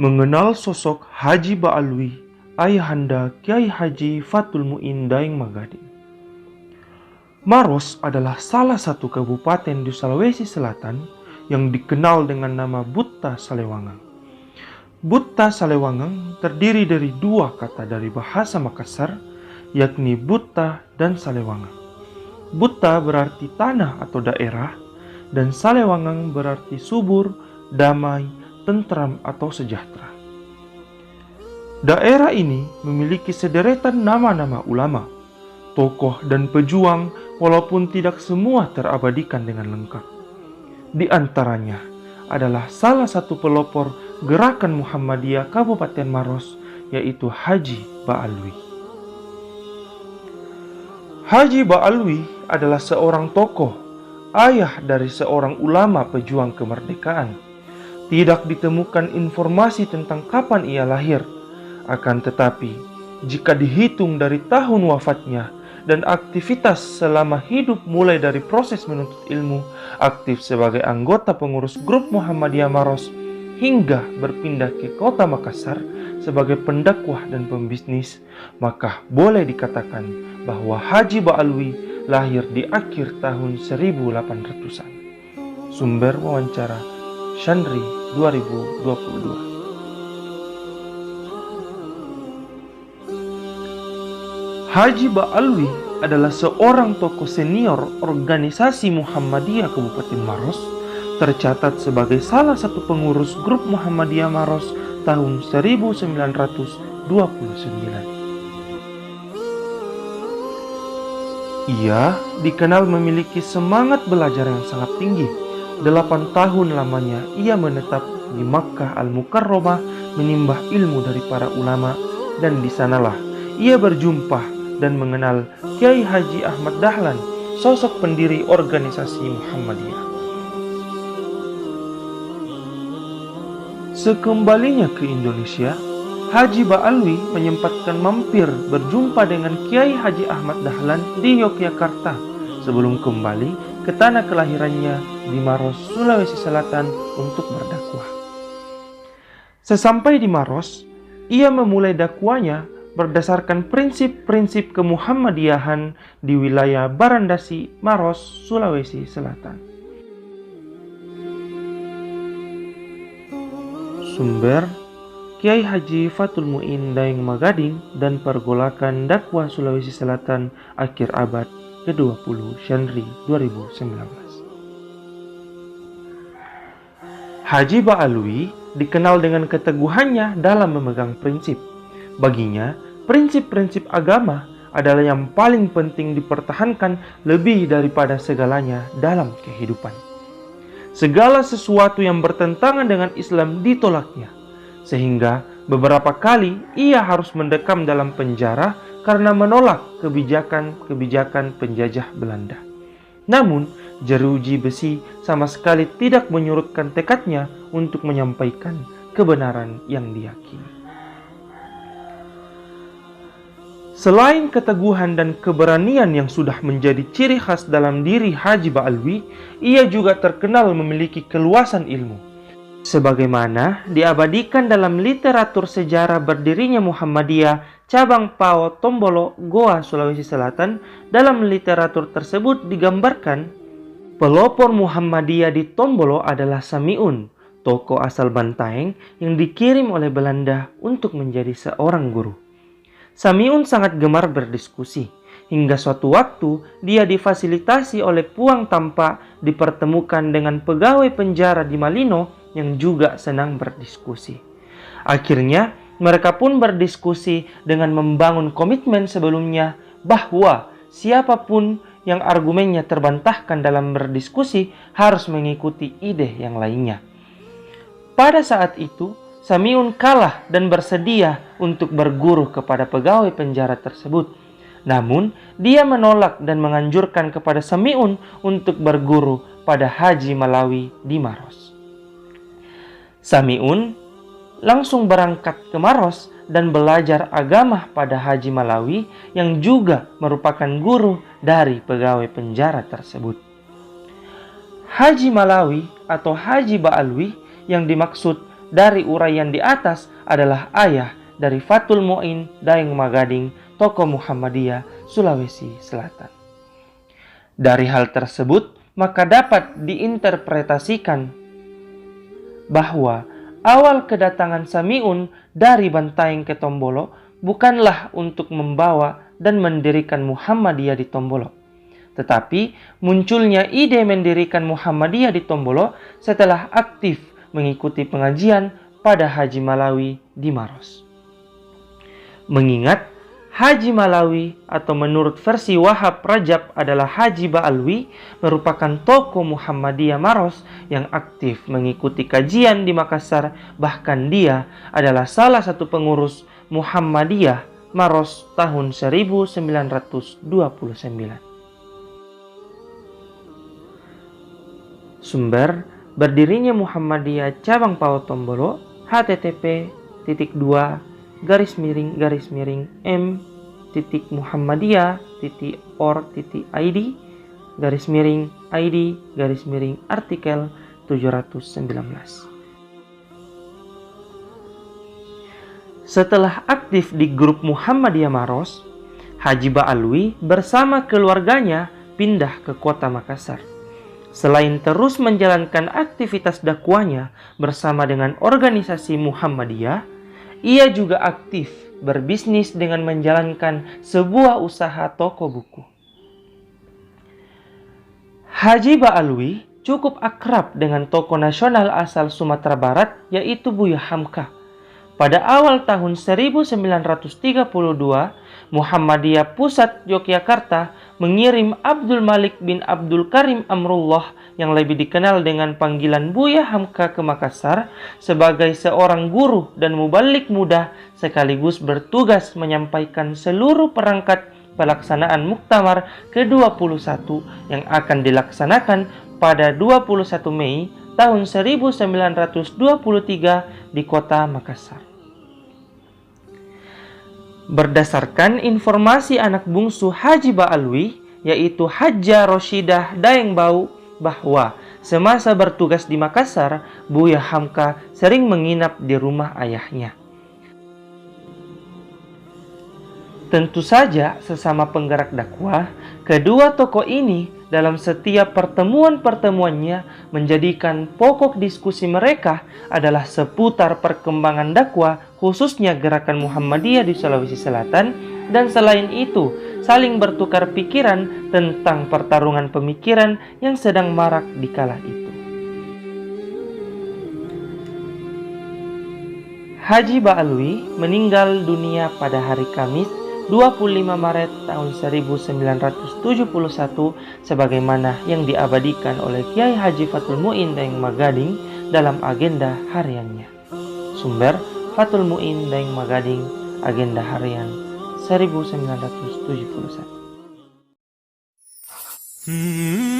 Mengenal sosok Haji Ba'alwi, ayahanda Kiai Haji Fatul Mu'in Daeng Magading. Maros adalah salah satu kabupaten di Sulawesi Selatan yang dikenal dengan nama Buta Salewangang. Buta Salewangang terdiri dari dua kata dari bahasa Makassar, yakni Buta dan Salewangang. Buta berarti tanah atau daerah, dan Salewangang berarti subur, damai, tentram atau sejahtera. Daerah ini memiliki sederetan nama-nama ulama, tokoh dan pejuang, walaupun tidak semua terabadikan dengan lengkap. Di antaranya adalah salah satu pelopor gerakan Muhammadiyah Kabupaten Maros, yaitu Haji Ba'alwi. Haji Ba'alwi adalah seorang tokoh, ayah dari seorang ulama pejuang kemerdekaan. Tidak ditemukan informasi tentang kapan ia lahir. Akan tetapi, jika dihitung dari tahun wafatnya dan aktivitas selama hidup mulai dari proses menuntut ilmu, aktif sebagai anggota pengurus grup Muhammadiyah Maros, hingga berpindah ke kota Makassar sebagai pendakwah dan pembisnis, maka boleh dikatakan bahwa Haji Ba'alwi lahir di akhir tahun 1800-an. Sumber wawancara Chandri 2022. Haji Ba'alwi adalah seorang tokoh senior organisasi Muhammadiyah Kabupaten Maros, tercatat sebagai salah satu pengurus grup Muhammadiyah Maros tahun 1929. Ia dikenal memiliki semangat belajar yang sangat tinggi. 8 tahun lamanya ia menetap di Makkah Al-Mukarramah menimbah ilmu dari para ulama, dan di sanalah ia berjumpa dan mengenal Kiai Haji Ahmad Dahlan, sosok pendiri organisasi Muhammadiyah. Sekembalinya ke Indonesia, Haji Ba'alwi menyempatkan mampir berjumpa dengan Kiai Haji Ahmad Dahlan di Yogyakarta sebelum kembali ke tanah kelahirannya di Maros, Sulawesi Selatan untuk berdakwah. Sesampai di Maros, ia memulai dakwahnya berdasarkan prinsip-prinsip kemuhammadiyahan di wilayah Barandasi, Maros, Sulawesi Selatan. Sumber Kiai Haji Fatul Mu'in Daeng Magading dan Pergolakan Dakwah Sulawesi Selatan akhir abad ke-20, Chandri 2019. Haji Ba'alwi dikenal dengan keteguhannya dalam memegang prinsip. Baginya, prinsip-prinsip agama adalah yang paling penting dipertahankan lebih daripada segalanya dalam kehidupan. Segala sesuatu yang bertentangan dengan Islam ditolaknya, sehingga beberapa kali ia harus mendekam dalam penjara karena menolak kebijakan-kebijakan penjajah Belanda. Namun, jeruji besi sama sekali tidak menyurutkan tekadnya untuk menyampaikan kebenaran yang diyakini. Selain keteguhan dan keberanian yang sudah menjadi ciri khas dalam diri Haji Ba'alwi, ia juga terkenal memiliki keluasan ilmu. Sebagaimana diabadikan dalam literatur sejarah berdirinya Muhammadiyah cabang Pao Tombolo, Goa, Sulawesi Selatan, dalam literatur tersebut digambarkan pelopor Muhammadiyah di Tombolo adalah Samiun, tokoh asal Bantaeng yang dikirim oleh Belanda untuk menjadi seorang guru. Samiun sangat gemar berdiskusi, hingga suatu waktu dia difasilitasi oleh Puang Tampa dipertemukan dengan pegawai penjara di Malino yang juga senang berdiskusi. Akhirnya mereka pun berdiskusi dengan membangun komitmen sebelumnya bahwa siapapun yang argumennya terbantahkan dalam berdiskusi harus mengikuti ide yang lainnya. Pada saat itu, Samiun kalah dan bersedia untuk berguru kepada pegawai penjara tersebut. Namun, dia menolak dan menganjurkan kepada Samiun untuk berguru pada Haji Malawi di Maros. Samiun langsung berangkat ke Maros dan belajar agama pada Haji Malawi yang juga merupakan guru dari pegawai penjara tersebut. Haji Malawi atau Haji Ba'alwi yang dimaksud dari uraian di atas adalah ayah dari Fatul Mu'in Daeng Magading, tokoh Muhammadiyah, Sulawesi Selatan. Dari hal tersebut, maka dapat diinterpretasikan bahwa awal kedatangan Samiun dari Bantaeng ke Tombolo bukanlah untuk membawa dan mendirikan Muhammadiyah di Tombolo. Tetapi munculnya ide mendirikan Muhammadiyah di Tombolo setelah aktif mengikuti pengajian pada Haji Malawi di Maros. Mengingat Haji Malawi atau menurut versi Wahab Rajab adalah Haji Ba'alwi merupakan tokoh Muhammadiyah Maros yang aktif mengikuti kajian di Makassar, bahkan dia adalah salah satu pengurus Muhammadiyah Maros tahun 1929. Sumber berdirinya Muhammadiyah cabang PAUD Tombolo http://m.org.id/id/artikel 719. Setelah aktif di grup Muhammadiyah Maros, Haji Ba'alwi bersama keluarganya pindah ke kota Makassar. Selain terus menjalankan aktivitas dakwahnya bersama dengan organisasi Muhammadiyah, ia juga aktif berbisnis dengan menjalankan sebuah usaha toko buku. Haji Ba'alwi cukup akrab dengan tokoh nasional asal Sumatera Barat, yaitu Buya Hamka. Pada awal tahun 1932, Muhammadiyah Pusat Yogyakarta mengirim Abdul Malik bin Abdul Karim Amrullah yang lebih dikenal dengan panggilan Buya Hamka ke Makassar sebagai seorang guru dan mubalik muda sekaligus bertugas menyampaikan seluruh perangkat pelaksanaan Muktamar ke-21 yang akan dilaksanakan pada 21 Mei tahun 1923 di kota Makassar. Berdasarkan informasi anak bungsu Haji Ba'alwi, yaitu Hajjah Roshidah Daeng Bau, bahwa semasa bertugas di Makassar, Buya Hamka sering menginap di rumah ayahnya. Tentu saja sesama penggerak dakwah, kedua tokoh ini dalam setiap pertemuan-pertemuannya menjadikan pokok diskusi mereka adalah seputar perkembangan dakwah, khususnya gerakan Muhammadiyah di Sulawesi Selatan, dan selain itu saling bertukar pikiran tentang pertarungan pemikiran yang sedang marak di kala itu. Haji Ba'alwi meninggal dunia pada hari Kamis 25 Maret tahun 1971 sebagaimana yang diabadikan oleh Kiai Haji Fatul Mu'in Daeng Magading dalam agenda hariannya. Sumber Fatul Mu'in Daeng Magading, agenda harian 1971.